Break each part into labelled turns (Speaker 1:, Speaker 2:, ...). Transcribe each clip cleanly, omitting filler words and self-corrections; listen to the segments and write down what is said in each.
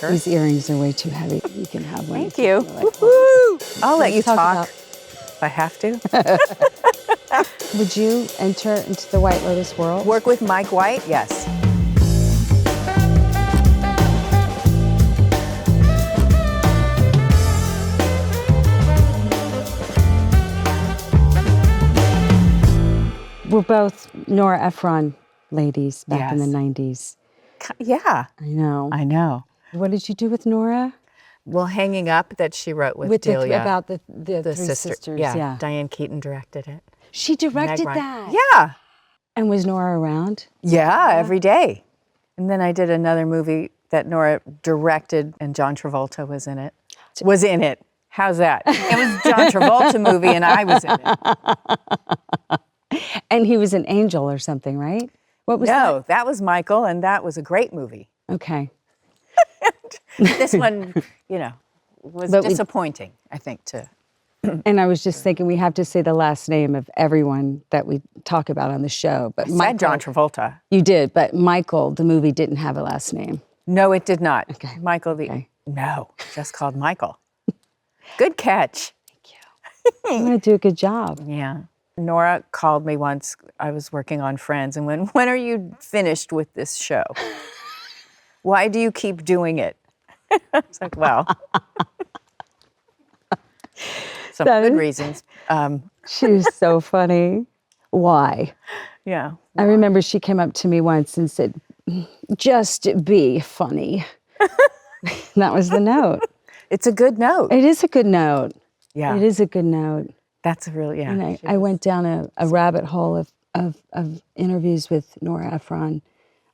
Speaker 1: Sure.
Speaker 2: These earrings are way too heavy. You can have one.
Speaker 1: Thank you.
Speaker 2: Like,
Speaker 1: Woohoo! I'll let you talk
Speaker 2: talk
Speaker 1: if I have to.
Speaker 2: would you enter into the White Lotus world?
Speaker 1: Work with Mike White? Yes.
Speaker 2: We're both Nora Ephron ladies back in the
Speaker 1: Yes.
Speaker 2: 90s.
Speaker 1: Yeah.
Speaker 2: I know.
Speaker 1: I know.
Speaker 2: What did you do with Nora?
Speaker 1: Well, Hanging Up that she wrote with Delia.
Speaker 2: About the three sisters.
Speaker 1: Yeah. Diane Keaton directed it.
Speaker 2: She directed
Speaker 1: Meg Ryan.
Speaker 2: that.
Speaker 1: Yeah.
Speaker 2: And was Nora around?
Speaker 1: Yeah, every day. And then I did another movie that Nora directed and John Travolta was in it. How's that? It was John Travolta movie and I was in it.
Speaker 2: And he was an angel or something, right? What was that?
Speaker 1: No, that was Michael and that was a great movie.
Speaker 2: Okay.
Speaker 1: This one, was disappointing, I think, too.
Speaker 2: And I was just thinking we have to say the last name of everyone that we talk about on the show. But
Speaker 1: I said John Travolta.
Speaker 2: You did, but Michael, the movie, didn't have a last name.
Speaker 1: No, it did not.
Speaker 2: Okay.
Speaker 1: Michael,
Speaker 2: Okay.
Speaker 1: No, just called Michael. Good catch.
Speaker 2: Thank you. I'm going to do a good job.
Speaker 1: Yeah. Nora called me once. I was working on Friends and when are you finished with this show? Why do you keep doing it? It's like, well, some good reasons.
Speaker 2: She was so funny. Why?
Speaker 1: Yeah.
Speaker 2: I remember she came up to me once and said, just be funny. That was the note.
Speaker 1: It's a good note.
Speaker 2: It is a good note.
Speaker 1: Yeah.
Speaker 2: It is a good note.
Speaker 1: That's a really, yeah.
Speaker 2: And I went down a rabbit hole of interviews with Nora Ephron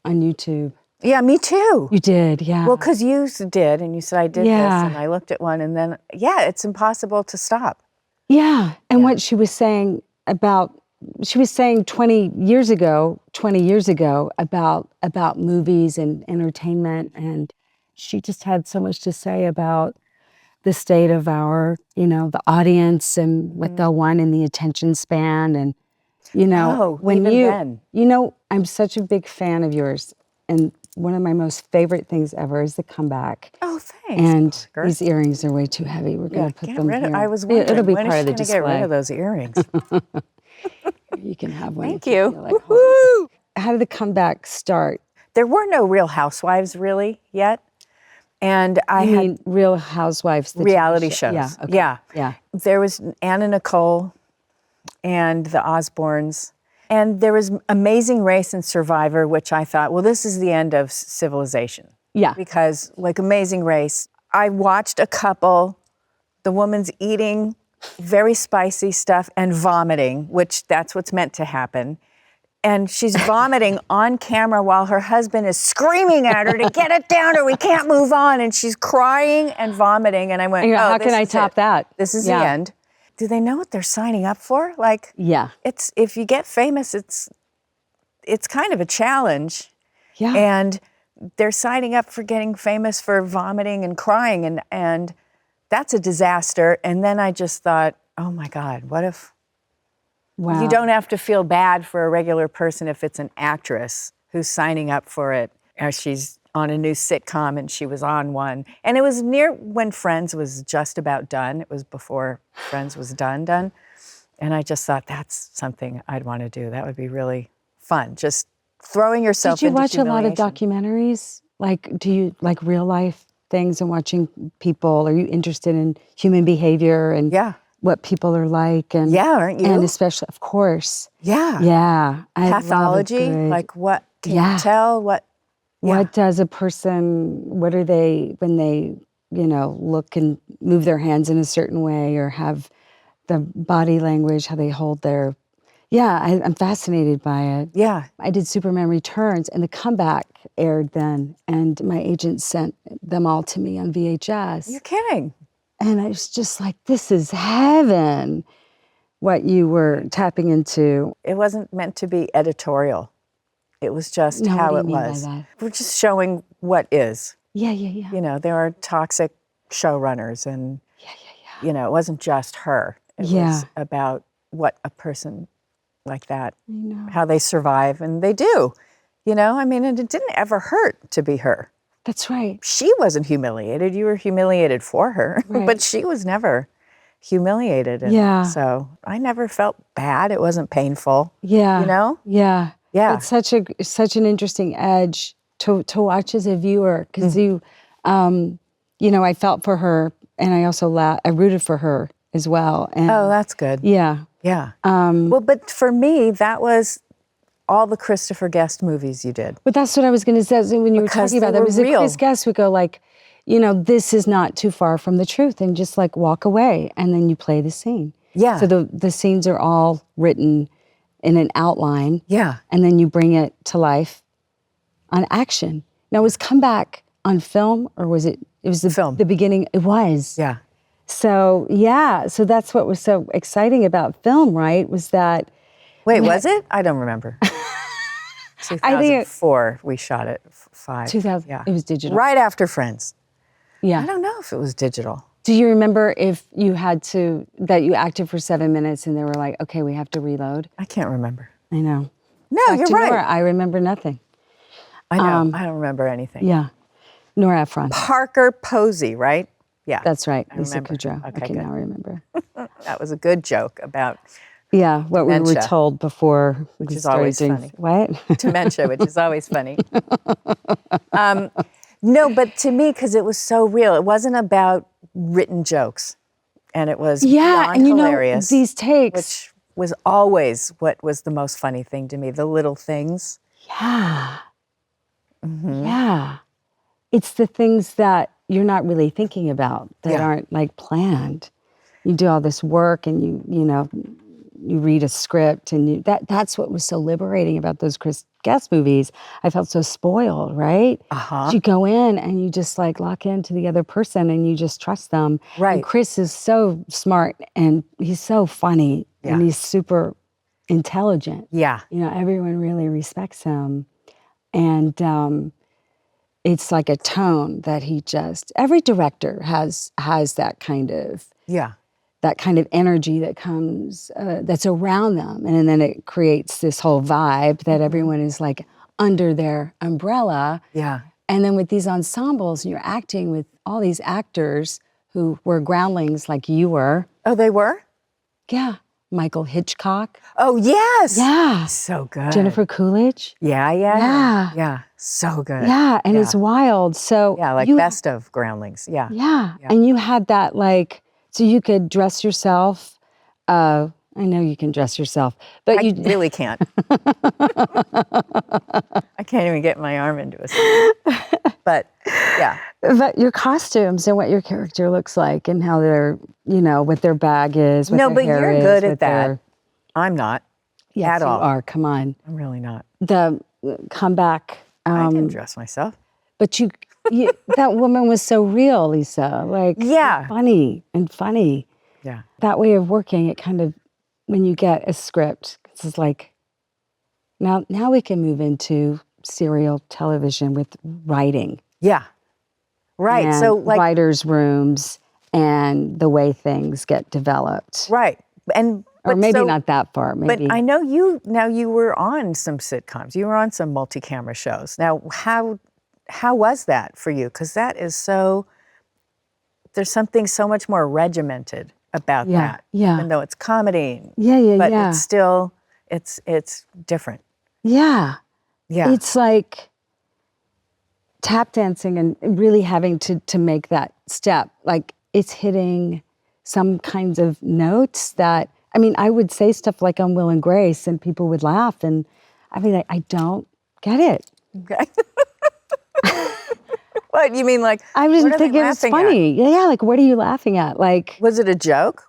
Speaker 2: on YouTube.
Speaker 1: Yeah, me too.
Speaker 2: You did, yeah.
Speaker 1: Well, because you did, and you said I did
Speaker 2: Yeah.
Speaker 1: this, and I looked at one, and then, yeah, it's impossible to stop.
Speaker 2: Yeah, and what she was saying 20 years ago about movies and entertainment, and she just had so much to say about the state of our, the audience and what they'll want in the attention span, and I'm such a big fan of yours, and one of my most favorite things ever is the comeback.
Speaker 1: Oh, thanks.
Speaker 2: And
Speaker 1: Parker.
Speaker 2: these earrings are way too heavy. We're going to put them here.
Speaker 1: I was wondering,
Speaker 2: it'll be
Speaker 1: when
Speaker 2: part
Speaker 1: is
Speaker 2: of the
Speaker 1: she
Speaker 2: display.
Speaker 1: gonna get rid of those earrings?
Speaker 2: You can have one.
Speaker 1: Thank
Speaker 2: if
Speaker 1: you.
Speaker 2: feel like holding
Speaker 1: Woohoo!
Speaker 2: it. How did the comeback start?
Speaker 1: There were no Real Housewives really yet, and I
Speaker 2: You
Speaker 1: had
Speaker 2: mean Real Housewives? the TV
Speaker 1: reality
Speaker 2: show?
Speaker 1: shows.
Speaker 2: Yeah. Okay.
Speaker 1: Yeah.
Speaker 2: Yeah.
Speaker 1: There was Anna Nicole and the Osbournes. And there was Amazing Race and Survivor, which I thought, well, this is the end of civilization.
Speaker 2: Yeah.
Speaker 1: Because like Amazing Race, I watched a couple, the woman's eating very spicy stuff and vomiting, which that's what's meant to happen. And she's vomiting on camera while her husband is screaming at her to get it down or we can't move on. And she's crying and vomiting. And I went,
Speaker 2: How can I top that?
Speaker 1: This is the end. Do they know what they're signing up for? Like,
Speaker 2: Yeah.
Speaker 1: it's if you get famous, it's kind of a challenge.
Speaker 2: Yeah.
Speaker 1: And they're signing up for getting famous for vomiting and crying, and that's a disaster. And then I just thought, oh my God, what if
Speaker 2: Wow.
Speaker 1: you don't have to feel bad for a regular person if it's an actress who's signing up for it, or she's on a new sitcom and she was on one. And it was near when Friends was just about done. It was before Friends was done. And I just thought that's something I'd want to do. That would be really fun. Just throwing yourself
Speaker 2: Did you
Speaker 1: into
Speaker 2: watch a lot of
Speaker 1: humiliation.
Speaker 2: documentaries? Like, do you like real life things and watching people? Are you interested in human behavior and what people are like? And
Speaker 1: Yeah, aren't you?
Speaker 2: And especially, of course.
Speaker 1: Yeah.
Speaker 2: Yeah. I love a
Speaker 1: Pathology,
Speaker 2: good-
Speaker 1: like what can you tell?
Speaker 2: What does a person, what are they when they, look and move their hands in a certain way or have the body language, how they hold their, I'm fascinated by it.
Speaker 1: Yeah.
Speaker 2: I did Superman Returns and the comeback aired then and my agent sent them all to me on VHS.
Speaker 1: You're kidding.
Speaker 2: And I was just like, this is heaven, what you were tapping into.
Speaker 1: It wasn't meant to be editorial. It was just
Speaker 2: No,
Speaker 1: how
Speaker 2: what
Speaker 1: it
Speaker 2: do you mean by
Speaker 1: was.
Speaker 2: that?
Speaker 1: We're just showing what is.
Speaker 2: Yeah.
Speaker 1: There are toxic showrunners and, it wasn't just her. It was about what a person like that,
Speaker 2: I know.
Speaker 1: how they survive, and they do. And it didn't ever hurt to be her.
Speaker 2: That's right.
Speaker 1: She wasn't humiliated. You were humiliated for her,
Speaker 2: Right.
Speaker 1: but she was never humiliated. And
Speaker 2: Yeah.
Speaker 1: so I never felt bad. It wasn't painful.
Speaker 2: Yeah.
Speaker 1: You know?
Speaker 2: Yeah.
Speaker 1: Yeah.
Speaker 2: It's such an interesting edge to watch as a viewer, because I felt for her, and I also I rooted for her as well. And
Speaker 1: Oh, that's good.
Speaker 2: yeah.
Speaker 1: Yeah. Well, but for me, that was all the Christopher Guest movies you did.
Speaker 2: But that's what I was going to say. So when you
Speaker 1: Because
Speaker 2: were talking about
Speaker 1: they
Speaker 2: that,
Speaker 1: were
Speaker 2: was a
Speaker 1: real.
Speaker 2: Chris Guest would go like, this is not too far from the truth, and just like walk away, and then you play the scene.
Speaker 1: Yeah.
Speaker 2: So the scenes are all written in an outline.
Speaker 1: Yeah.
Speaker 2: And then you bring it to life on action. Now, was Comeback on film, or was it was the
Speaker 1: Film.
Speaker 2: The beginning? It was.
Speaker 1: Yeah.
Speaker 2: So yeah, so that's what was so exciting about film, right? Was that
Speaker 1: Wait, was it? I don't remember. 2004, we shot it.
Speaker 2: 2000.
Speaker 1: Yeah.
Speaker 2: It was digital.
Speaker 1: Right after Friends.
Speaker 2: Yeah.
Speaker 1: I don't know if it was digital.
Speaker 2: Do you remember if you had that you acted for 7 minutes and they were like, okay, we have to reload?
Speaker 1: I can't remember.
Speaker 2: I know.
Speaker 1: No,
Speaker 2: Back
Speaker 1: you're
Speaker 2: to
Speaker 1: right.
Speaker 2: Nora, I remember nothing.
Speaker 1: I know. I don't remember anything.
Speaker 2: Yeah. Nora Ephron.
Speaker 1: Parker Posey, right? Yeah.
Speaker 2: That's right.
Speaker 1: I
Speaker 2: Lisa
Speaker 1: remember.
Speaker 2: Kudrow.
Speaker 1: Okay,
Speaker 2: Okay,
Speaker 1: good.
Speaker 2: now I remember.
Speaker 1: That was a good joke about
Speaker 2: Yeah, what we were
Speaker 1: Dementia.
Speaker 2: told before
Speaker 1: Which
Speaker 2: we
Speaker 1: is
Speaker 2: started
Speaker 1: always
Speaker 2: doing
Speaker 1: funny.
Speaker 2: What?
Speaker 1: dementia, which is always funny. No, but to me, because it was so real, it wasn't about written jokes. And it was beyond
Speaker 2: and
Speaker 1: hilarious.
Speaker 2: these takes.
Speaker 1: Which was always what was the most funny thing to me, the little things.
Speaker 2: Yeah.
Speaker 1: Mm-hmm.
Speaker 2: Yeah. It's the things that you're not really thinking about, that
Speaker 1: Yeah.
Speaker 2: aren't like planned. You do all this work, and you read a script, and that's what was so liberating about those Chris Guest movies. I felt so spoiled, right?
Speaker 1: Uh-huh.
Speaker 2: You go in and you just like lock into the other person, and you just trust them.
Speaker 1: Right.
Speaker 2: And Chris is so smart, and he's so funny,
Speaker 1: Yeah.
Speaker 2: and he's super intelligent.
Speaker 1: Yeah.
Speaker 2: Everyone really respects him. And it's like a tone that every director has that kind of
Speaker 1: Yeah.
Speaker 2: energy that comes, that's around them. And then it creates this whole vibe that everyone is like under their umbrella.
Speaker 1: Yeah.
Speaker 2: And then with these ensembles, you're acting with all these actors who were groundlings like you were.
Speaker 1: Oh, they were?
Speaker 2: Yeah. Michael Hitchcock.
Speaker 1: Oh, yes.
Speaker 2: Yeah.
Speaker 1: So good.
Speaker 2: Jennifer Coolidge.
Speaker 1: Yeah.
Speaker 2: Yeah.
Speaker 1: So good.
Speaker 2: Yeah. And it's wild. So
Speaker 1: Yeah, like best of groundlings. Yeah.
Speaker 2: Yeah. And you had that so you could dress yourself. I know you can dress yourself, but
Speaker 1: I
Speaker 2: you
Speaker 1: really can't. I can't even get my arm into a suit. But yeah.
Speaker 2: But your costumes and what your character looks like, and how they're, what their bag is. What
Speaker 1: No,
Speaker 2: their
Speaker 1: but
Speaker 2: hair
Speaker 1: you're
Speaker 2: is,
Speaker 1: good
Speaker 2: what
Speaker 1: at that.
Speaker 2: their-
Speaker 1: I'm not.
Speaker 2: Yes,
Speaker 1: at all.
Speaker 2: you are. Come on.
Speaker 1: I'm really not.
Speaker 2: The comeback.
Speaker 1: I can dress myself.
Speaker 2: But that woman was so real, Lisa. Like,
Speaker 1: Yeah.
Speaker 2: funny.
Speaker 1: Yeah.
Speaker 2: That way of working, it kind of, when you get a script, it's like, now we can move into serial television with writing.
Speaker 1: Yeah. Right.
Speaker 2: And
Speaker 1: So like
Speaker 2: writers' rooms and the way things get developed.
Speaker 1: right.
Speaker 2: Or maybe not that far. Maybe.
Speaker 1: But I know you were on some sitcoms. You were on some multi-camera shows. Now, how was that for you? Because that is there's something so much more regimented about that.
Speaker 2: Yeah.
Speaker 1: Even though it's comedy.
Speaker 2: Yeah.
Speaker 1: But it's still, it's different.
Speaker 2: Yeah.
Speaker 1: Yeah.
Speaker 2: It's like tap dancing and really having to make that step. Like, it's hitting some kinds of notes that, I would say stuff like on Will and Grace, and people would laugh, and I'd be like, I don't get it.
Speaker 1: Okay. What, you mean like,
Speaker 2: I
Speaker 1: what
Speaker 2: didn't
Speaker 1: are
Speaker 2: think
Speaker 1: they
Speaker 2: it was
Speaker 1: laughing
Speaker 2: funny. Yeah, like, what are you laughing at? Like,
Speaker 1: Was it a joke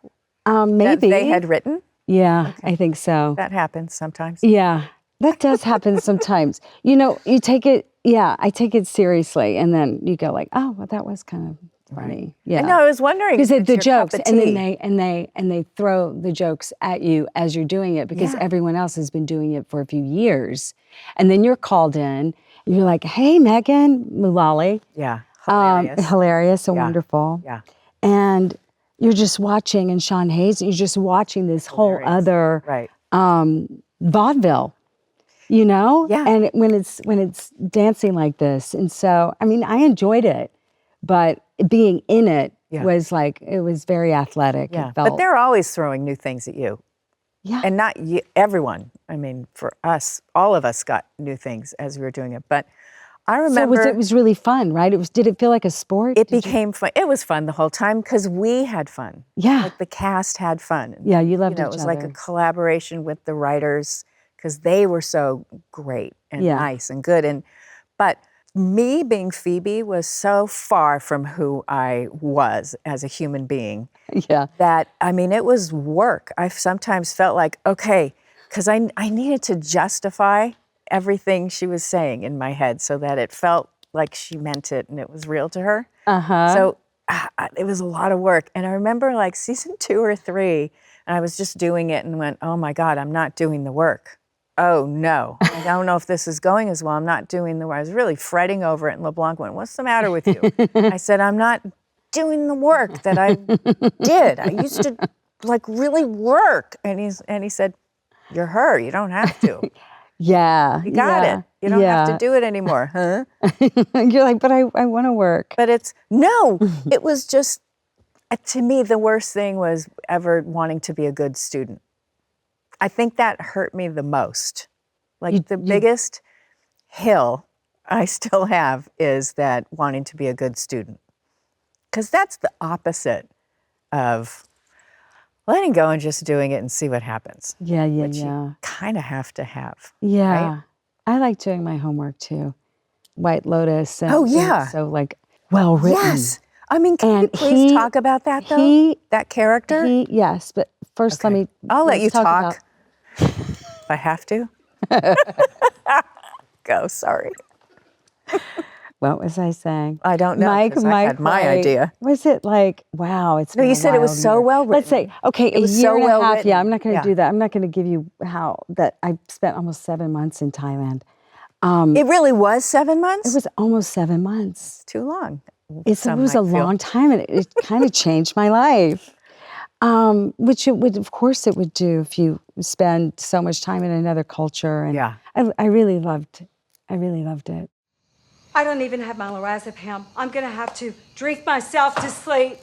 Speaker 2: maybe.
Speaker 1: that they had written?
Speaker 2: Yeah, I think so.
Speaker 1: That happens sometimes.
Speaker 2: Yeah, that does happen sometimes. You take it, I take it seriously, and then you go like, oh, well, that was kind of funny. Yeah.
Speaker 1: No, I was wondering.
Speaker 2: Because
Speaker 1: if it's
Speaker 2: the
Speaker 1: your cup
Speaker 2: jokes,
Speaker 1: of
Speaker 2: and then
Speaker 1: tea.
Speaker 2: they throw the jokes at you as you're doing it, because
Speaker 1: Yeah.
Speaker 2: everyone else has been doing it for a few years, and then you're called in, and you're like, "Hey, Megan Mullally,
Speaker 1: Yeah. Hilarious.
Speaker 2: hilarious and
Speaker 1: Yeah.
Speaker 2: wonderful,"
Speaker 1: Yeah.
Speaker 2: and you're just watching, and Sean Hayes, you're just watching this whole
Speaker 1: Hilarious.
Speaker 2: other
Speaker 1: Right.
Speaker 2: vaudeville, you know?
Speaker 1: Yeah.
Speaker 2: And when it's dancing like this. And so, I mean, I enjoyed it, but being in it was like, it was very athletic.
Speaker 1: Yeah.
Speaker 2: It
Speaker 1: But
Speaker 2: felt,
Speaker 1: they're always throwing new things at you.
Speaker 2: yeah.
Speaker 1: And not you, everyone. I mean, for us, all of us got new things as we were doing it. But I remember
Speaker 2: So it was really fun, right? Did it feel like a sport?
Speaker 1: it became fun. It was fun the whole time because we had fun.
Speaker 2: Yeah.
Speaker 1: Like the cast had fun.
Speaker 2: Yeah, you loved
Speaker 1: It
Speaker 2: each
Speaker 1: was like a
Speaker 2: other.
Speaker 1: collaboration with the writers because they were so great and
Speaker 2: Yeah.
Speaker 1: nice and good. But me being Phoebe was so far from who I was as a human being
Speaker 2: Yeah.
Speaker 1: that, I mean, it was work. I sometimes felt like, okay, because I needed to justify everything she was saying in my head so that it felt like she meant it and it was real to her. So it was a lot of work. And I remember like season 2 or 3, and I was just doing it and went, oh my God, I'm not doing the work. Oh no, I don't know if this is going as well. I'm not doing the work. I was really fretting over it. And LeBlanc went, what's the matter with you? I said, I'm not doing the work that I did. I used to like really work. And he said, you're her. You don't have to.
Speaker 2: Yeah.
Speaker 1: You got it. You don't have to do it anymore, huh?
Speaker 2: You're like, but I want to work.
Speaker 1: But it was just, to me, the worst thing was ever wanting to be a good student. I think that hurt me the most. Like the biggest hill I still have is that wanting to be a good student. Because that's the opposite of letting go and just doing it and see what happens.
Speaker 2: Yeah,
Speaker 1: which you kind of have to have.
Speaker 2: Yeah.
Speaker 1: Right?
Speaker 2: I like doing my homework too. White Lotus. And,
Speaker 1: Oh, yeah.
Speaker 2: So like well written.
Speaker 1: Yes. I mean, can you
Speaker 2: And
Speaker 1: please talk about that though? That character?
Speaker 2: Yes, but first
Speaker 1: Okay. I'll let you
Speaker 2: talk.
Speaker 1: talk. If I have to. Go, sorry.
Speaker 2: What was I saying?
Speaker 1: I don't know.
Speaker 2: Mike
Speaker 1: had my idea.
Speaker 2: Was it like, wow, it's
Speaker 1: No,
Speaker 2: been
Speaker 1: you
Speaker 2: a
Speaker 1: said it was
Speaker 2: wild
Speaker 1: so
Speaker 2: year.
Speaker 1: well written.
Speaker 2: Let's say, okay,
Speaker 1: It
Speaker 2: a
Speaker 1: was
Speaker 2: year
Speaker 1: so
Speaker 2: and a
Speaker 1: well
Speaker 2: half.
Speaker 1: written.
Speaker 2: Yeah, I'm not going to
Speaker 1: Yeah.
Speaker 2: do that. I'm not going to give you how that I spent almost 7 months in Thailand.
Speaker 1: It really was 7 months?
Speaker 2: It was almost 7 months.
Speaker 1: Too long.
Speaker 2: It was a long time, and it kind of changed my life. Which it would, of course, it would do if you spend so much time in another culture. And
Speaker 1: Yeah.
Speaker 2: I really loved it.
Speaker 3: I don't even have my lorazepam. I'm gonna have to drink myself to sleep.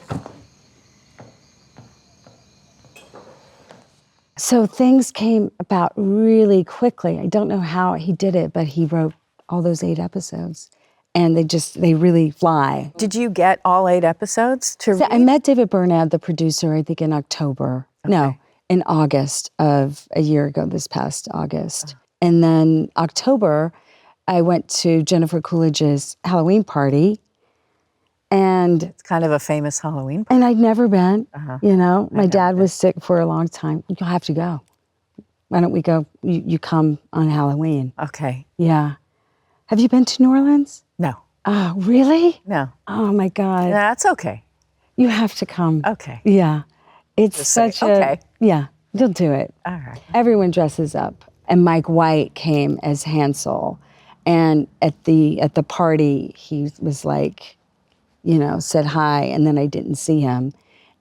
Speaker 2: So things came about really quickly. I don't know how he did it, but he wrote all those 8 episodes. And they really fly.
Speaker 1: Did you get all 8 episodes to read?
Speaker 2: I met David Bernad, the producer, I think in October.
Speaker 1: Okay.
Speaker 2: No, in August of a year ago, this past August. And then October, I went to Jennifer Coolidge's Halloween party. And
Speaker 1: It's kind of a famous Halloween party.
Speaker 2: and I'd never been, you know. My
Speaker 1: never
Speaker 2: dad
Speaker 1: been.
Speaker 2: was sick for a long time. You'll have to go. Why don't we go? You come on Halloween.
Speaker 1: Okay.
Speaker 2: Yeah. Have you been to New Orleans?
Speaker 1: No.
Speaker 2: Oh, really?
Speaker 1: No.
Speaker 2: Oh my God.
Speaker 1: That's okay.
Speaker 2: You have to come.
Speaker 1: Okay.
Speaker 2: Yeah. It's
Speaker 1: Just say,
Speaker 2: such a,
Speaker 1: okay.
Speaker 2: yeah, you'll do it.
Speaker 1: All right.
Speaker 2: Everyone dresses up. And Mike White came as Hansel. And at the party, he was like, you know, said hi, and then I didn't see him.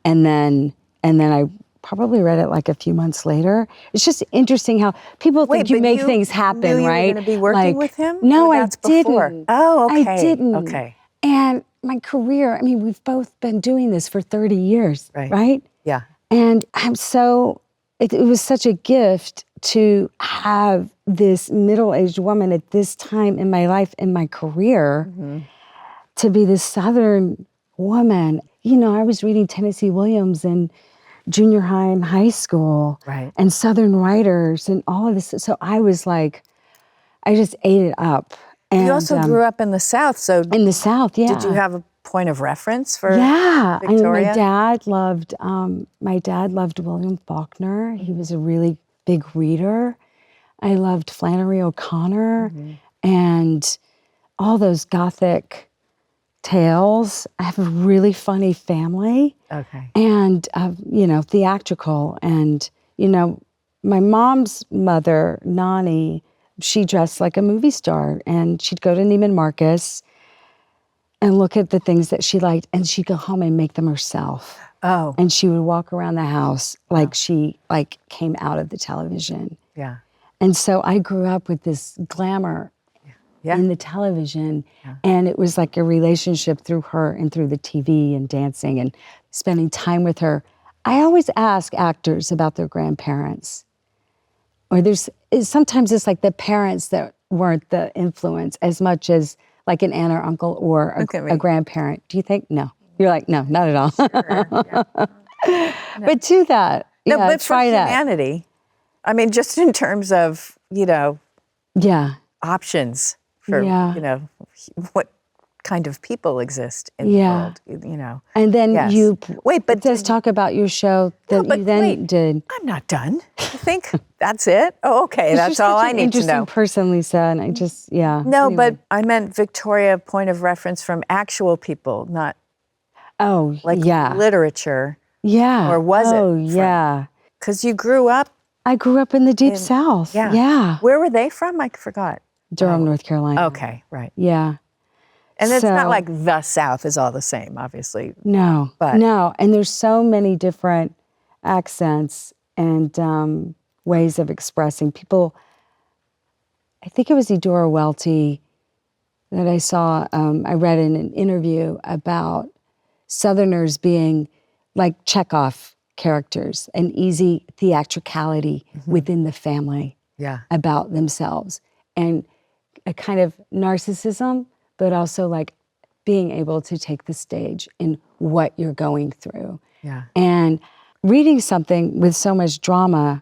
Speaker 2: And then I probably read it like a few months later. It's just interesting how people think you
Speaker 1: but
Speaker 2: make things happen,
Speaker 1: knew you
Speaker 2: right?
Speaker 1: were going to be working with him?
Speaker 2: No,
Speaker 1: Or
Speaker 2: I
Speaker 1: that's before?
Speaker 2: didn't.
Speaker 1: Oh, okay.
Speaker 2: I didn't.
Speaker 1: Okay.
Speaker 2: And my career, I mean, we've both been doing this for 30 years, right?
Speaker 1: Yeah.
Speaker 2: And it was such a gift to have this middle-aged woman at this time in my life, in my career, to be this Southern woman. You know, I was reading Tennessee Williams in junior high and high school,
Speaker 1: Right.
Speaker 2: and Southern writers and all of this. So I was like, I just ate it up. And
Speaker 1: You also grew up in the South, so
Speaker 2: in the South, yeah.
Speaker 1: did you have a point of reference for
Speaker 2: Yeah, I mean,
Speaker 1: Victoria?
Speaker 2: my dad loved William Faulkner. He was a really big reader. I loved Flannery O'Connor and all those Gothic tales. I have a really funny family.
Speaker 1: Okay.
Speaker 2: And, you know, theatrical. And, you know, my mom's mother, Nani, she dressed like a movie star. And she'd go to Neiman Marcus and look at the things that she liked. And she'd go home and make them herself.
Speaker 1: Oh.
Speaker 2: And she would walk around the house like she came out of the television.
Speaker 1: Yeah.
Speaker 2: And so I grew up with this glamour in the television. And it was like a relationship through her and through the TV and dancing and spending time with her. I always ask actors about their grandparents. Or sometimes it's like the parents that weren't the influence as much as like an aunt or uncle or a grandparent. Do you think? No. You're like, no, not at all. Sure, But do that.
Speaker 1: No,
Speaker 2: yeah,
Speaker 1: but for
Speaker 2: try that.
Speaker 1: humanity, I mean, just in terms of, options for, what kind of people exist in the world,
Speaker 2: And then
Speaker 1: Wait, but
Speaker 2: let's talk about your show that you then did.
Speaker 1: I'm not done. I think that's it. Oh, okay, that's all I need to know.
Speaker 2: Interesting person, Lisa, and I just,
Speaker 1: No,
Speaker 2: anyway.
Speaker 1: but I meant Victoria point of reference from actual people, not literature.
Speaker 2: Yeah.
Speaker 1: Or was it?
Speaker 2: Oh, yeah.
Speaker 1: Because you grew up.
Speaker 2: I grew up in the Deep South. Yeah.
Speaker 1: Where were they from? I forgot.
Speaker 2: Durham, North Carolina.
Speaker 1: Okay, right.
Speaker 2: Yeah.
Speaker 1: And it's not like the South is all the same, obviously.
Speaker 2: No, no. And there's so many different accents and ways of expressing. People, I think it was Eudora Welty that I saw, I read in an interview about Southerners being like Chekhov characters, an easy theatricality within the family about themselves. And a kind of narcissism, but also like being able to take the stage in what you're going through.
Speaker 1: Yeah.
Speaker 2: And reading something with so much drama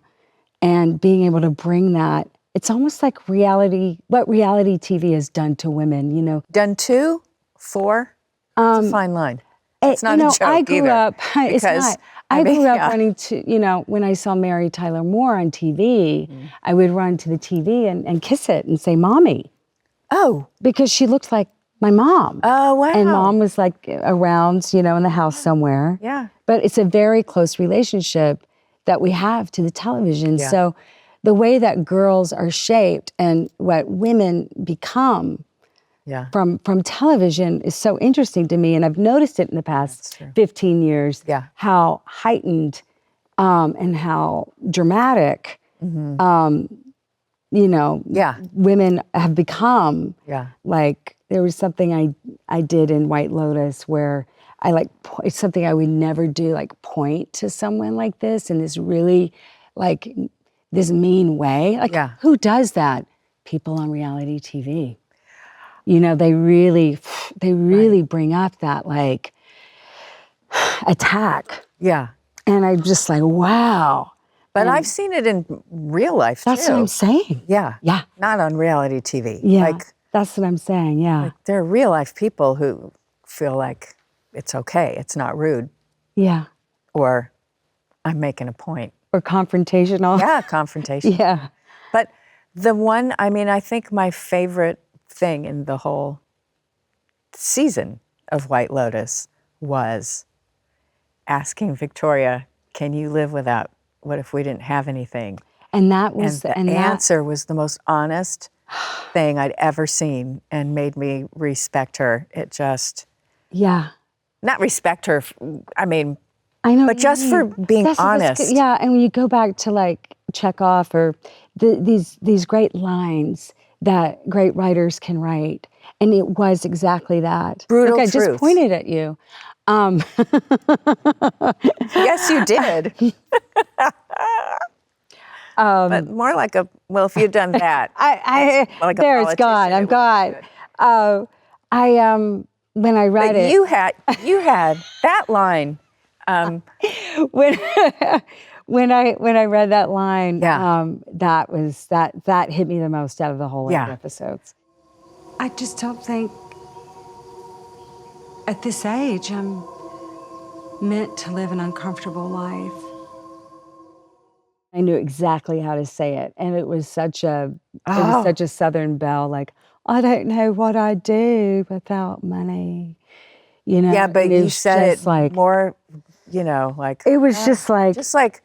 Speaker 2: and being able to bring that, it's almost like what reality TV has done to women,
Speaker 1: Done to? For? It's a fine line. It's not a joke
Speaker 2: I grew
Speaker 1: either,
Speaker 2: up, it's
Speaker 1: because,
Speaker 2: not. I grew up running to, when I saw Mary Tyler Moore on TV, I would run to the TV and kiss it and say, Mommy.
Speaker 1: Oh.
Speaker 2: Because she looked like my mom.
Speaker 1: Oh, wow.
Speaker 2: And Mom was like around, in the house somewhere.
Speaker 1: Yeah.
Speaker 2: But it's a very close relationship that we have to the television.
Speaker 1: Yeah.
Speaker 2: So the way that girls are shaped and what women become from television is so interesting to me. And I've noticed it in the past 15 years, how heightened and how dramatic, women have become.
Speaker 1: Yeah.
Speaker 2: Like there was something I did in White Lotus where it's something I would never do, like point to someone like this in this really like this mean way. Like who does that? People on reality TV. They really bring up that like attack.
Speaker 1: Yeah.
Speaker 2: And I'm just like, wow.
Speaker 1: But I've seen it in real life too.
Speaker 2: That's what I'm saying.
Speaker 1: Yeah.
Speaker 2: Yeah.
Speaker 1: Not on reality TV.
Speaker 2: Yeah. That's what I'm saying. Yeah.
Speaker 1: Like there are real life people who feel like it's okay. It's not rude.
Speaker 2: Yeah.
Speaker 1: Or I'm making a point.
Speaker 2: Or confrontational.
Speaker 1: Yeah, confrontation.
Speaker 2: Yeah.
Speaker 1: But I think my favorite thing in the whole season of White Lotus was asking Victoria, can you live without, what if we didn't have anything?
Speaker 2: And that was
Speaker 1: the answer was the most honest thing I'd ever seen and made me respect her. It just, not respect her, I know, but just for being honest.
Speaker 2: And when you go back to like Chekhov or these great lines that great writers can write, and it was exactly that.
Speaker 1: Brutal
Speaker 2: Look,
Speaker 1: truth.
Speaker 2: I just pointed at you.
Speaker 1: Yes, you did. But more like if you'd done that.
Speaker 2: Like it's gone. I'm gone. When I read it.
Speaker 1: You had that line.
Speaker 2: When I read that line, that hit me the most out of the whole 8 episodes. I just don't think at this age I'm meant to live an uncomfortable life. I knew exactly how to say it, and it was such a Southern belle, like, I don't know what I'd do without money.
Speaker 1: Yeah, but you said it like more, like
Speaker 2: it was just like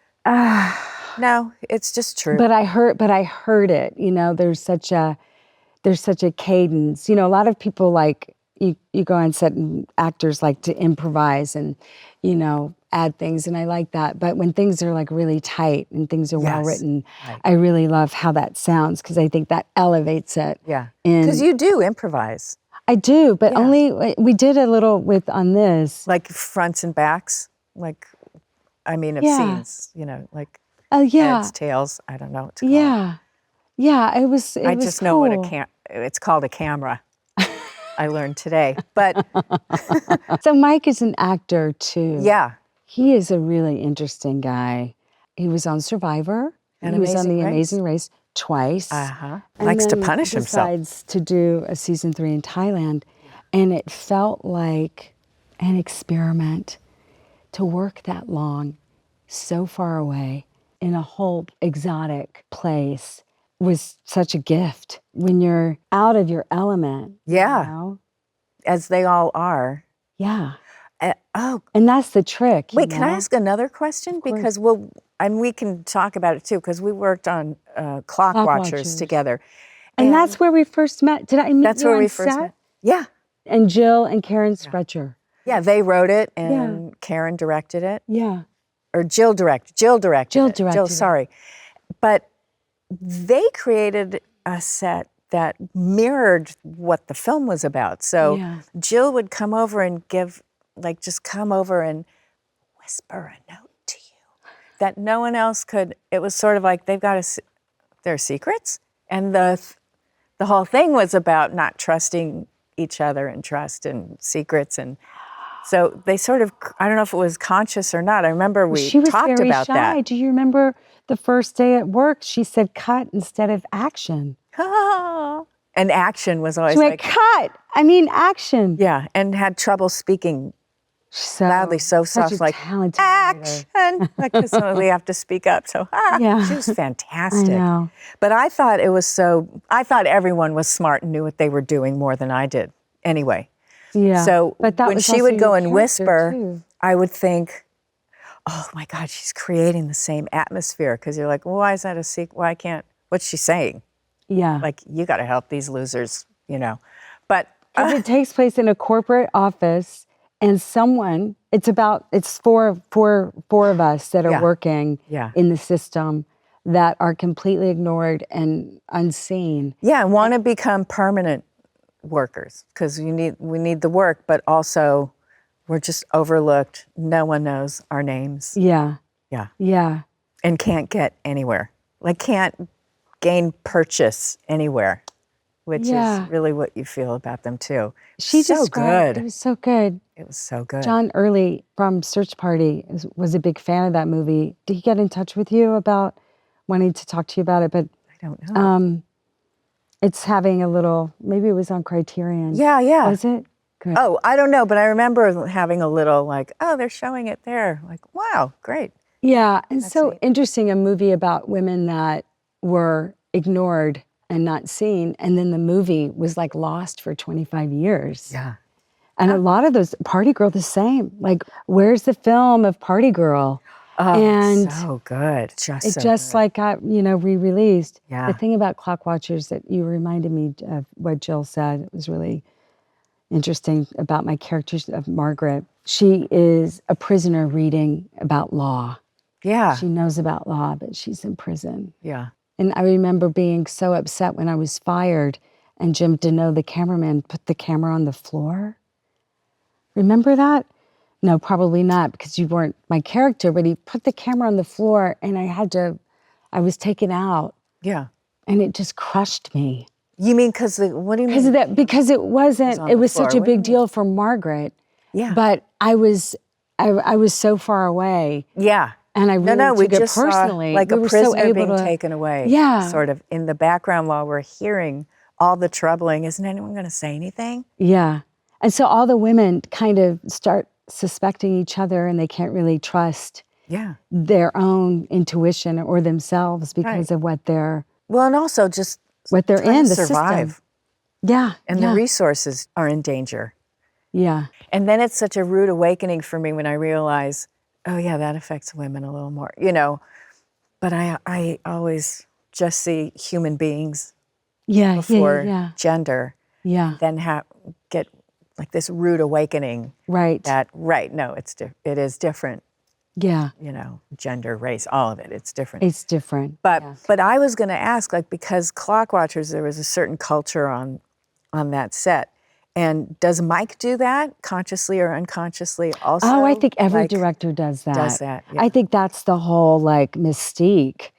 Speaker 1: no, it's just true.
Speaker 2: But I heard it. There's such a cadence. A lot of people like you go on set and actors like to improvise and, add things, and I like that. But when things are like really tight and things are well
Speaker 1: Yes.
Speaker 2: written,
Speaker 1: Right.
Speaker 2: I really love how that sounds because I think that elevates it.
Speaker 1: Yeah.
Speaker 2: And
Speaker 1: Because you do improvise,
Speaker 2: I do, but
Speaker 1: Yeah.
Speaker 2: only we did a little on this.
Speaker 1: like fronts and backs, like, I mean, of
Speaker 2: Yeah.
Speaker 1: scenes, like
Speaker 2: Yeah,
Speaker 1: heads, tails, I don't know what to call it.
Speaker 2: yeah. It was.
Speaker 1: I
Speaker 2: was
Speaker 1: just know what
Speaker 2: cool.
Speaker 1: it's called a camera. I learned today. But
Speaker 2: So Mike is an actor too.
Speaker 1: yeah,
Speaker 2: He is a really interesting guy. He was on Survivor.
Speaker 1: And
Speaker 2: he was on
Speaker 1: Amazing
Speaker 2: The
Speaker 1: Race.
Speaker 2: Amazing Race twice.
Speaker 1: and
Speaker 2: Likes
Speaker 1: likes to punish himself.
Speaker 2: Decides to do a season 3 in Thailand, and it felt like an experiment to work that long, so far away, in a whole exotic place was such a gift. When you're out of your element,
Speaker 1: Yeah. As they all are.
Speaker 2: Yeah.
Speaker 1: Oh,
Speaker 2: And that's the trick.
Speaker 1: wait, can I ask another question?
Speaker 2: course.
Speaker 1: Because and we can talk about it too, because we worked on Clock Watchers
Speaker 2: Watchers.
Speaker 1: together.
Speaker 2: And that's where we first met. Did I meet
Speaker 1: That's
Speaker 2: you
Speaker 1: where
Speaker 2: on
Speaker 1: we first
Speaker 2: set?
Speaker 1: met. Yeah.
Speaker 2: And Jill and Karen Sprecher.
Speaker 1: Yeah, they wrote it and Karen directed it.
Speaker 2: Yeah.
Speaker 1: Or Jill directed
Speaker 2: Jill
Speaker 1: it.
Speaker 2: directed
Speaker 1: Jill,
Speaker 2: it.
Speaker 1: sorry. But they created a set that mirrored what the film was about. So
Speaker 2: Yeah.
Speaker 1: Jill would come over and just come over and whisper a note to you that no one else could. It was sort of like they've got their secrets. And the whole thing was about not trusting each other and trust and secrets. And so they sort of, I don't know if it was conscious or not. I remember we
Speaker 2: She was
Speaker 1: talked
Speaker 2: very
Speaker 1: about
Speaker 2: shy.
Speaker 1: that.
Speaker 2: Do you remember the first day at work? She said cut instead of action.
Speaker 1: And action was always
Speaker 2: She went,
Speaker 1: like,
Speaker 2: cut. I mean, action.
Speaker 1: yeah, and had trouble speaking
Speaker 2: So
Speaker 1: loudly, so
Speaker 2: such
Speaker 1: soft,
Speaker 2: a
Speaker 1: like,
Speaker 2: talented writer.
Speaker 1: action. Like, we have to speak up. So,
Speaker 2: Yeah.
Speaker 1: she was fantastic.
Speaker 2: I know.
Speaker 1: But I thought everyone was smart and knew what they were doing more than I did anyway.
Speaker 2: Yeah.
Speaker 1: So
Speaker 2: but that
Speaker 1: when
Speaker 2: was
Speaker 1: she
Speaker 2: also
Speaker 1: would go
Speaker 2: your
Speaker 1: and
Speaker 2: character,
Speaker 1: whisper,
Speaker 2: too.
Speaker 1: I would think, oh my God, she's creating the same atmosphere. Because you're like, well, why is that a secret? Why can't, what's she saying?
Speaker 2: Yeah.
Speaker 1: Like, you got to help these losers, But
Speaker 2: Because it takes place in a corporate office, and it's four of us that are
Speaker 1: Yeah.
Speaker 2: working
Speaker 1: Yeah.
Speaker 2: in the system that are completely ignored and unseen.
Speaker 1: yeah, want to become permanent workers because we need the work, but also we're just overlooked. No one knows our names.
Speaker 2: Yeah.
Speaker 1: Yeah.
Speaker 2: Yeah.
Speaker 1: And can't get anywhere. Like can't gain purchase anywhere, which
Speaker 2: Yeah.
Speaker 1: is really what you feel about them too.
Speaker 2: She
Speaker 1: so
Speaker 2: described,
Speaker 1: good.
Speaker 2: It was so good.
Speaker 1: It was so good.
Speaker 2: John Early from Search Party was a big fan of that movie. Did he get in touch with you about wanting to talk to you about it? But
Speaker 1: I don't know.
Speaker 2: it's having a little, maybe it was on Criterion.
Speaker 1: Yeah.
Speaker 2: Was it? Good.
Speaker 1: Oh, I don't know, but I remember having a little like, oh, they're showing it there. Like, wow, great.
Speaker 2: Yeah, and so
Speaker 1: neat.
Speaker 2: interesting, a movie about women that were ignored and not seen, and then the movie was like lost for 25 years.
Speaker 1: Yeah.
Speaker 2: And a lot of those, Party Girl, the same. Like, where's the film of Party Girl?
Speaker 1: Oh,
Speaker 2: And
Speaker 1: so good.
Speaker 2: it just like got, re-released.
Speaker 1: Yeah.
Speaker 2: The thing about Clock Watchers that you reminded me of what Jill said, it was really interesting about my character of Margaret. She is a prisoner reading about law.
Speaker 1: Yeah.
Speaker 2: She knows about law, but she's in prison.
Speaker 1: Yeah.
Speaker 2: And I remember being so upset when I was fired and Jim Deneau, the cameraman, put the camera on the floor. Remember that? No, probably not, because you weren't my character, but he put the camera on the floor and I was taken out,
Speaker 1: Yeah.
Speaker 2: and it just crushed me.
Speaker 1: You mean what do you mean?
Speaker 2: Because it wasn't,
Speaker 1: on
Speaker 2: it
Speaker 1: the
Speaker 2: was such
Speaker 1: floor.
Speaker 2: a
Speaker 1: What do you
Speaker 2: big deal for Margaret.
Speaker 1: Yeah.
Speaker 2: But I was so far away.
Speaker 1: Yeah.
Speaker 2: And I really
Speaker 1: we
Speaker 2: took it
Speaker 1: just
Speaker 2: personally.
Speaker 1: saw like
Speaker 2: We
Speaker 1: a
Speaker 2: were so
Speaker 1: prisoner
Speaker 2: able
Speaker 1: being
Speaker 2: to-
Speaker 1: taken away.
Speaker 2: Yeah.
Speaker 1: Sort of in the background while we're hearing all the troubling. Isn't anyone going to say anything?
Speaker 2: Yeah. And so all the women kind of start suspecting each other, and they can't really trust
Speaker 1: Yeah.
Speaker 2: their own intuition or themselves because
Speaker 1: Right.
Speaker 2: of what they're
Speaker 1: Well, and also just
Speaker 2: in,
Speaker 1: trying
Speaker 2: the
Speaker 1: to survive.
Speaker 2: system. Yeah.
Speaker 1: And
Speaker 2: yeah,
Speaker 1: the resources are in danger.
Speaker 2: yeah.
Speaker 1: And then it's such a rude awakening for me when I realize, oh yeah, that affects women a little more, But I always just see human beings
Speaker 2: Yeah.
Speaker 1: before
Speaker 2: Yeah.
Speaker 1: gender,
Speaker 2: Yeah.
Speaker 1: then get like this rude awakening.
Speaker 2: Right.
Speaker 1: No, it is different,
Speaker 2: Yeah.
Speaker 1: gender, race, all of it. It's different.
Speaker 2: It's different.
Speaker 1: But
Speaker 2: yeah.
Speaker 1: but I was going to ask, like, because Clock Watchers, there was a certain culture on that set. And does Mike do that consciously or unconsciously also?
Speaker 2: Oh, I think every
Speaker 1: Like,
Speaker 2: director does that.
Speaker 1: Does that, yeah.
Speaker 2: I think that's the whole like mystique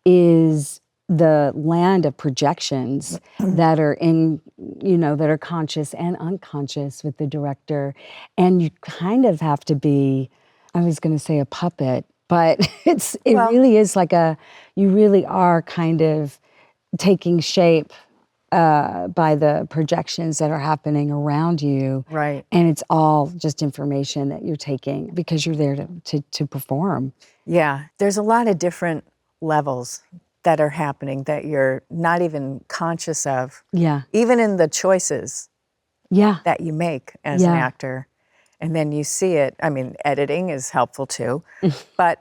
Speaker 2: is the land of projections that are in, that are conscious and unconscious with the director. And you kind of have to be, I was going to say a puppet, but it really is like you really are kind of taking shape by the projections that are happening around you.
Speaker 1: Right.
Speaker 2: And it's all just information that you're taking because you're there to perform.
Speaker 1: Yeah. There's a lot of different levels that are happening that you're not even conscious of.
Speaker 2: Yeah.
Speaker 1: Even in the choices that you make as an actor. And then you see it. I mean, editing is helpful too. But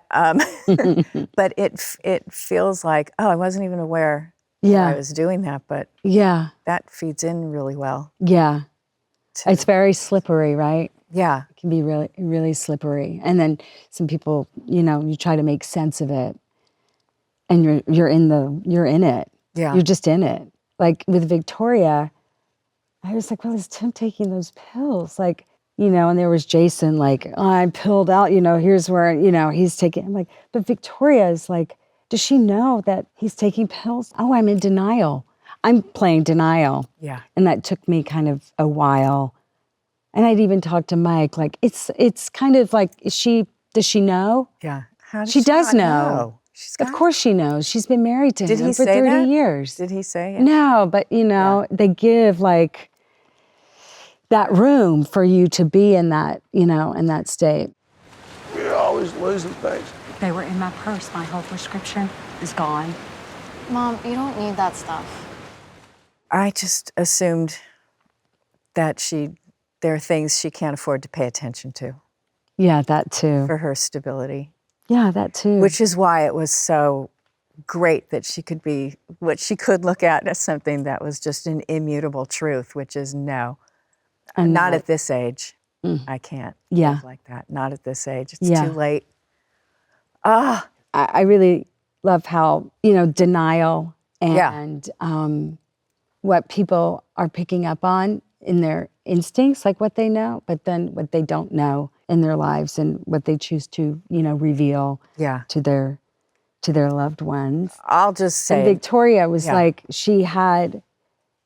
Speaker 1: but it feels like, oh, I wasn't even aware I was doing that, but that feeds in really well.
Speaker 2: Yeah. It's very slippery, right?
Speaker 1: Yeah.
Speaker 2: It can be really, really slippery. And then some people, you try to make sense of it and you're in it.
Speaker 1: Yeah.
Speaker 2: You're just in it. Like with Victoria, I was like, well, is Tim taking those pills? Like, and there was Jason like, oh, I'm pilled out, here's where, he's taking, I'm like, but Victoria is like, does she know that he's taking pills? Oh, I'm in denial. I'm playing denial.
Speaker 1: Yeah.
Speaker 2: And that took me kind of a while. And I'd even talked to Mike, like, it's kind of like, does she know?
Speaker 1: Yeah. How does
Speaker 2: she does
Speaker 1: not
Speaker 2: know. Of course she knows. She's been married to him for 30
Speaker 1: that?
Speaker 2: years.
Speaker 1: Did he say it?
Speaker 2: No, but they give like that room for you to be in that, in that state.
Speaker 4: You're always losing things.
Speaker 3: They were in my purse. My whole prescription is gone.
Speaker 5: Mom, you don't need that stuff.
Speaker 1: I just assumed that there are things she can't afford to pay attention to
Speaker 2: Yeah, that too.
Speaker 1: for her stability.
Speaker 2: Yeah, that too.
Speaker 1: Which is why it was so great that she could be what she could look at as something that was just an immutable truth, which is no, not at this age. I can't live like that. Not at this age. It's too late.
Speaker 2: I really love how, denial and what people are picking up on in their instincts, like what they know, but then what they don't know in their lives and what they choose to, reveal to their loved ones.
Speaker 1: I'll just say.
Speaker 2: And Victoria was like,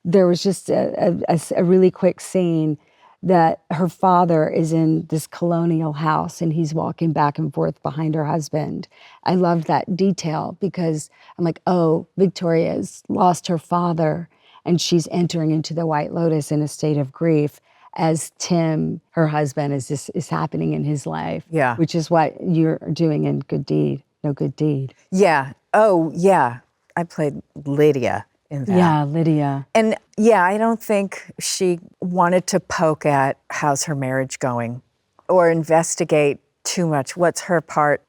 Speaker 2: there was just a really quick scene that her father is in this colonial house and he's walking back and forth behind her husband. I love that detail because I'm like, oh, Victoria's lost her father and she's entering into the White Lotus in a state of grief as Tim, her husband, is happening in his life.
Speaker 1: Yeah.
Speaker 2: Which is what you're doing in Good Deed, No Good Deed.
Speaker 1: Yeah. Oh, yeah. I played Lydia in that.
Speaker 2: Yeah, Lydia.
Speaker 1: And I don't think she wanted to poke at how's her marriage going or investigate too much. What's her part?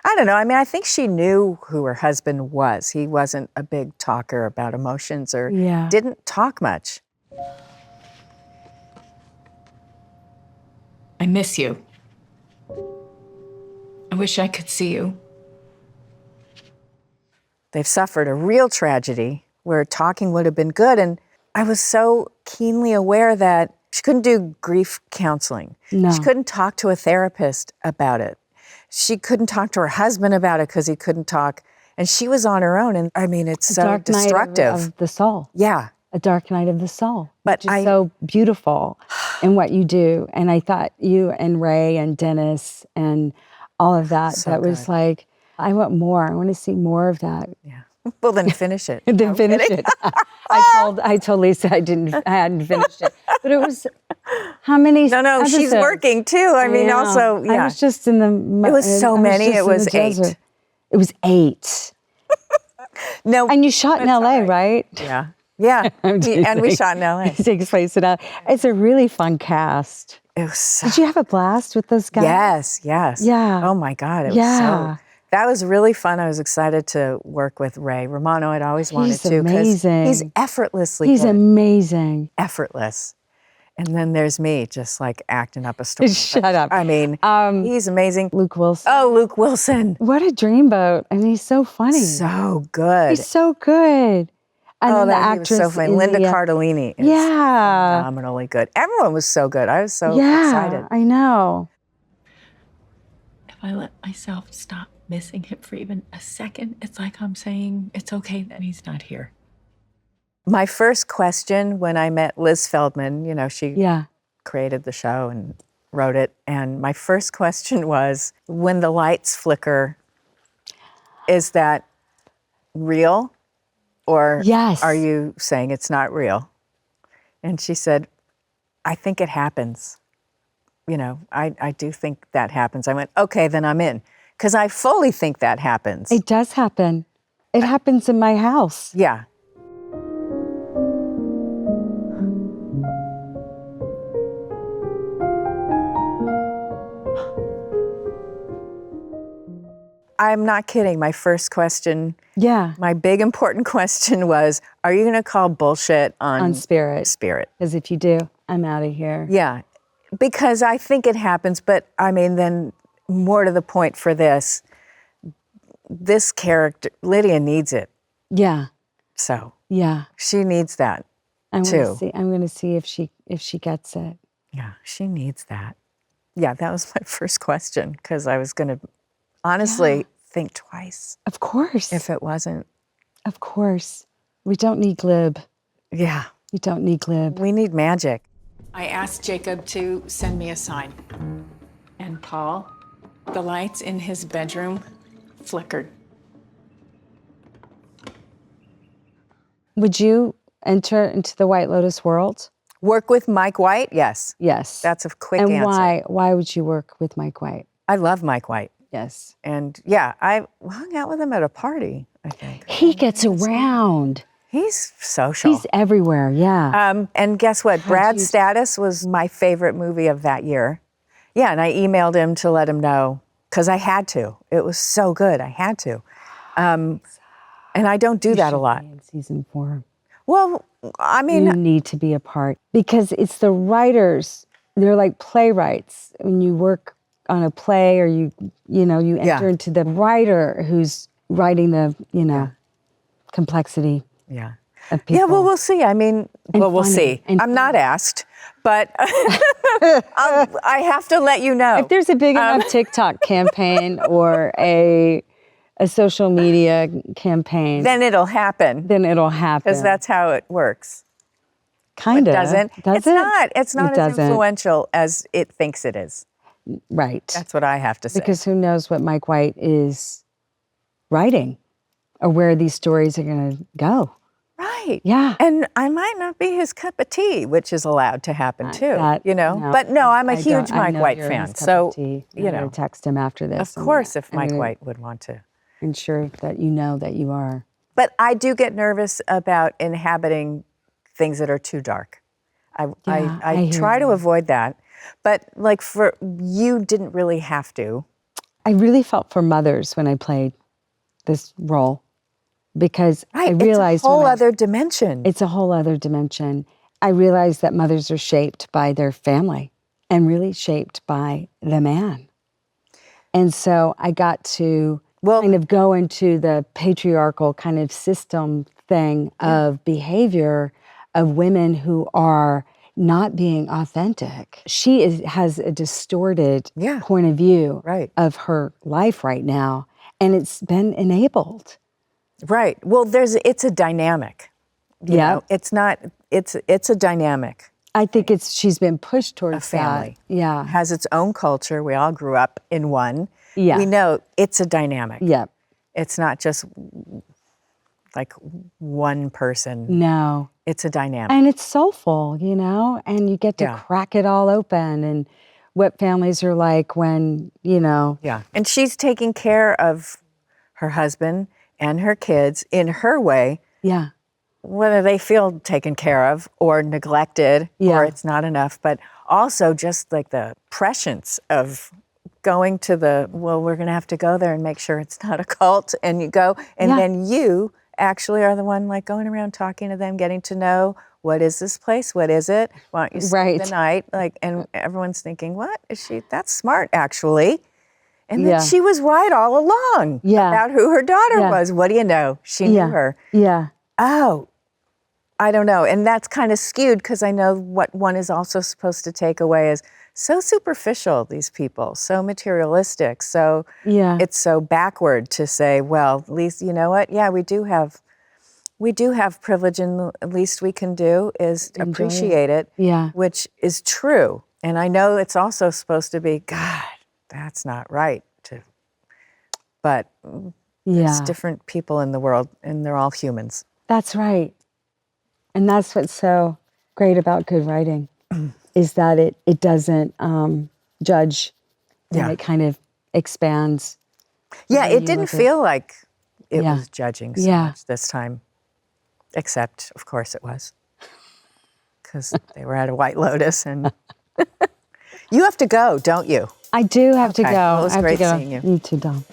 Speaker 1: I don't know. I mean, I think she knew who her husband was. He wasn't a big talker about emotions or didn't talk much.
Speaker 6: I miss you. I wish I could see you.
Speaker 1: They've suffered a real tragedy where talking would have been good. And I was so keenly aware that she couldn't do grief counseling.
Speaker 2: No.
Speaker 1: She couldn't talk to a therapist about it. She couldn't talk to her husband about it because he couldn't talk. And she was on her own. And I mean, it's so
Speaker 2: dark
Speaker 1: destructive.
Speaker 2: Night of the soul.
Speaker 1: Yeah.
Speaker 2: A dark night of the soul.
Speaker 1: But
Speaker 2: which is so beautiful in what you do. And I thought you and Ray and Dennis and all of that,
Speaker 1: So
Speaker 2: that was
Speaker 1: good.
Speaker 2: like, I want more. I want to see more of that.
Speaker 1: Yeah. Well, then finish it.
Speaker 2: Then
Speaker 1: I'm
Speaker 2: finish
Speaker 1: kidding.
Speaker 2: it. I told Lisa I hadn't finished it. But it was how many
Speaker 1: No, she's
Speaker 2: episodes?
Speaker 1: working too. I mean, also,
Speaker 2: I was just in the
Speaker 1: It was so many. It was 8.
Speaker 2: It was 8.
Speaker 1: No.
Speaker 2: And you shot in LA, right?
Speaker 1: Yeah. Yeah. And we shot in LA.
Speaker 2: It takes place in LA. It's a really fun cast.
Speaker 1: It was so.
Speaker 2: Did you have a blast with those guys?
Speaker 1: Yes.
Speaker 2: Yeah.
Speaker 1: Oh my God. It was
Speaker 2: Yeah.
Speaker 1: so. That was really fun. I was excited to work with Ray Romano. I'd always wanted
Speaker 2: He's
Speaker 1: to
Speaker 2: amazing.
Speaker 1: he's effortlessly
Speaker 2: He's
Speaker 1: good.
Speaker 2: amazing.
Speaker 1: Effortless. And then there's me just like acting up a storm.
Speaker 2: Shut up.
Speaker 1: I mean, he's amazing.
Speaker 2: Luke Wilson.
Speaker 1: Oh, Luke Wilson.
Speaker 2: What a dreamboat. And he's so funny.
Speaker 1: So good.
Speaker 2: He's so good. And then the
Speaker 1: he was
Speaker 2: actress.
Speaker 1: so funny.
Speaker 2: in
Speaker 1: Linda
Speaker 2: the,
Speaker 1: Cardellini is
Speaker 2: Yeah.
Speaker 1: phenomenally good. Everyone was so good. I was so
Speaker 2: Yeah,
Speaker 1: excited.
Speaker 2: I know.
Speaker 6: If I let myself stop missing him for even a second, it's like I'm saying it's okay that he's not here.
Speaker 1: My first question when I met Liz Feldman, you know, she
Speaker 2: Yeah.
Speaker 1: created the show and wrote it. And my first question was, when the lights flicker, is that real? Or
Speaker 2: Yes.
Speaker 1: are you saying it's not real? And she said, I think it happens. You know, I do think that happens. I went, okay, then I'm in. Because I fully think that happens.
Speaker 2: It does happen. It happens in my house.
Speaker 1: Yeah. I'm not kidding. My first question,
Speaker 2: Yeah.
Speaker 1: my big important question was, are you going to call bullshit
Speaker 2: On Spirit.
Speaker 1: Spirit?
Speaker 2: Because if you do, I'm out of here.
Speaker 1: Yeah, because I think it happens, but I mean, then more to the point for this character, Lydia needs it.
Speaker 2: Yeah.
Speaker 1: So
Speaker 2: Yeah.
Speaker 1: she needs that too.
Speaker 2: I'm gonna see if she gets it.
Speaker 1: Yeah, she needs that. Yeah, that was my first question because I was going to honestly think twice
Speaker 2: Of course.
Speaker 1: if it wasn't.
Speaker 2: Of course. We don't need glib.
Speaker 1: Yeah,
Speaker 2: We don't need glib.
Speaker 1: we need magic.
Speaker 6: I asked Jacob to send me a sign. And Paul, the lights in his bedroom flickered.
Speaker 2: Would you enter into the White Lotus world?
Speaker 1: Work with Mike White? Yes.
Speaker 2: Yes.
Speaker 1: That's a quick
Speaker 2: and
Speaker 1: answer.
Speaker 2: why would you work with Mike White?
Speaker 1: I love Mike White.
Speaker 2: Yes.
Speaker 1: And yeah, I hung out with him at a party, I think.
Speaker 2: He gets around.
Speaker 1: He's social.
Speaker 2: He's everywhere. Yeah.
Speaker 1: And guess what? Brad's Status was my favorite movie of that year. Yeah, and I emailed him to let him know because I had to. It was so good. I had to. And I don't do that a lot.
Speaker 2: In season 4.
Speaker 1: Well, I mean,
Speaker 2: You need to be a part because it's the writers. They're like playwrights. When you work on a play or you enter into the writer who's writing the, complexity
Speaker 1: yeah.
Speaker 2: of people.
Speaker 1: Yeah, well, we'll see. I mean, we'll
Speaker 2: funny,
Speaker 1: see.
Speaker 2: and
Speaker 1: I'm not asked, but I have to let you know.
Speaker 2: If there's a big enough TikTok campaign or a social media campaign,
Speaker 1: then it'll happen.
Speaker 2: it'll happen.
Speaker 1: Because that's how it works.
Speaker 2: kind of
Speaker 1: It doesn't.
Speaker 2: Does
Speaker 1: It's not
Speaker 2: It
Speaker 1: as
Speaker 2: doesn't.
Speaker 1: influential as it thinks it is.
Speaker 2: Right.
Speaker 1: That's what I have to say.
Speaker 2: Because who knows what Mike White is writing or where these stories are going to go.
Speaker 1: Right.
Speaker 2: Yeah.
Speaker 1: And I might not be his cup of tea, which is allowed to happen too.
Speaker 2: No,
Speaker 1: But no, I'm a
Speaker 2: I
Speaker 1: huge
Speaker 2: don't- I
Speaker 1: Mike
Speaker 2: know
Speaker 1: White
Speaker 2: you're
Speaker 1: fan.
Speaker 2: his cup
Speaker 1: So,
Speaker 2: of tea.
Speaker 1: you
Speaker 2: I'm
Speaker 1: know,
Speaker 2: gonna text him after this.
Speaker 1: of course, if
Speaker 2: I'm
Speaker 1: Mike
Speaker 2: gonna
Speaker 1: White would want to.
Speaker 2: ensure that you know that you are.
Speaker 1: But I do get nervous about inhabiting things that are too dark. I
Speaker 2: I hear
Speaker 1: try to
Speaker 2: you.
Speaker 1: avoid that. But like for you didn't really have to.
Speaker 2: I really felt for mothers when I played this role because I realized
Speaker 1: it's a whole
Speaker 2: when I-
Speaker 1: other dimension.
Speaker 2: It's a whole other dimension. I realized that mothers are shaped by their family and really shaped by the man. And so I got to kind of go into the patriarchal kind of system thing of behavior of women who are not being authentic. She has a distorted point of view of her life right now, and it's been enabled.
Speaker 1: Right. Well, it's a dynamic. You
Speaker 2: Yeah.
Speaker 1: know? It's not. It's a dynamic.
Speaker 2: I think she's been pushed towards
Speaker 1: A family.
Speaker 2: that. Yeah.
Speaker 1: Has its own culture. We all grew up in one.
Speaker 2: Yeah.
Speaker 1: We know it's a dynamic.
Speaker 2: Yeah.
Speaker 1: It's not just like one person.
Speaker 2: No.
Speaker 1: It's a dynamic.
Speaker 2: And it's soulful, and you get to crack it all open and what families are like when,
Speaker 1: Yeah. And she's taking care of her husband and her kids in her way.
Speaker 2: Yeah.
Speaker 1: Whether they feel taken care of or neglected or it's not enough, but also just like the prescience of going to we're going to have to go there and make sure it's not a cult. And you go, and then you actually are the one like going around talking to them, getting to know, what is this place? What is it? Why don't you spend the night? Like, and everyone's thinking, what is she? That's smart, actually. And then she was right all along about who her daughter was. What do you know? She knew her.
Speaker 2: Yeah.
Speaker 1: Oh, I don't know. And that's kind of skewed because I know what one is also supposed to take away is so superficial, these people, so materialistic. So it's so backward to say, well, at least, you know what? Yeah, we do have privilege, and the least we can do is appreciate it, which is true. And I know it's also supposed to be, God, that's not right. But there's different people in the world, and they're all humans.
Speaker 2: That's right. And that's what's so great about good writing, is that it doesn't judge, and it kind of expands.
Speaker 1: Yeah, it didn't feel like it was judging so much this time. Except, of course, it was. Because they were at a White Lotus, and you have to go, don't you?
Speaker 2: I do have to go.
Speaker 1: Well, it was
Speaker 2: I have
Speaker 1: great
Speaker 2: to go.
Speaker 1: seeing you.
Speaker 2: You too, Dom.